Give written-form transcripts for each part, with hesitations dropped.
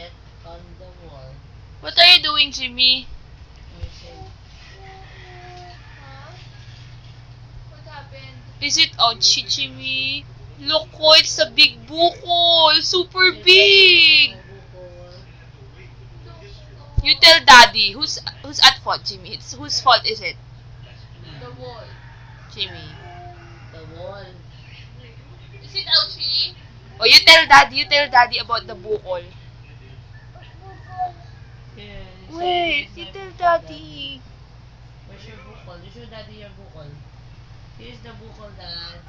it on the wall. What are you doing, Jimmy? What happened? Is it ouchie, Jimmy? Look, oh, it's a big bukol. Super big. You tell Daddy. Who's at fault, Jimmy? It's whose fault is it? The wall. Jimmy. The wall. Is it ouchie? Oh, you tell Daddy. You tell Daddy about the bukol. Here, Wait, you here's my tell bukol, Daddy. Where's your bukol? You show Daddy your bukol. Here's the bukol, Dad.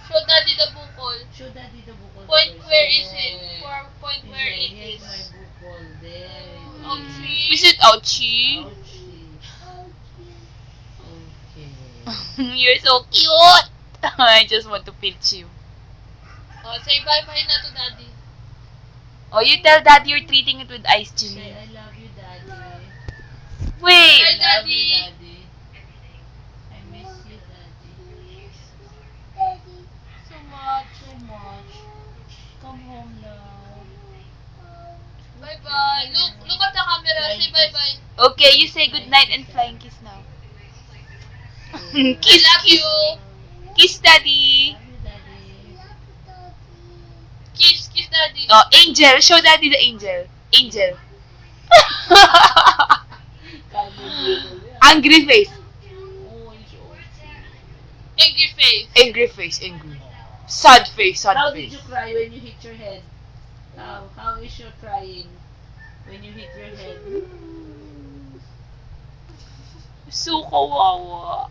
Show Daddy the bukol. Show Daddy the bukol Point first. where is it? There. Point where it Here's is. my bukol. There it is. Ouchie. Is it ouchie? Ouchie. Okay. You're so cute. I just want to pinch you. Oh, say bye-bye na to Daddy. Oh, you tell Daddy you're treating it with ice, Say, Jimmy. I love you, Daddy. Wait. Bye, I love you, Daddy. Daddy. I miss you, Daddy. So much. So much. Come home, love. Bye-bye. Look at the camera. Say bye-bye. Okay, you say goodnight and flying kiss now. I Kiss, love kiss. you. Kiss Daddy. Love you, Daddy. Kiss Daddy. Oh, angel. Show Daddy the angel. Angel. Angry face. Oh, it's okay. Angry face. Angry face. Angry. Sad face. Sad How did face. you cry when you hit your head? How is your crying when you hit your head? So kawawa.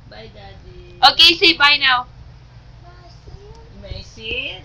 Bye, Daddy. Okay, say bye now. May I see it?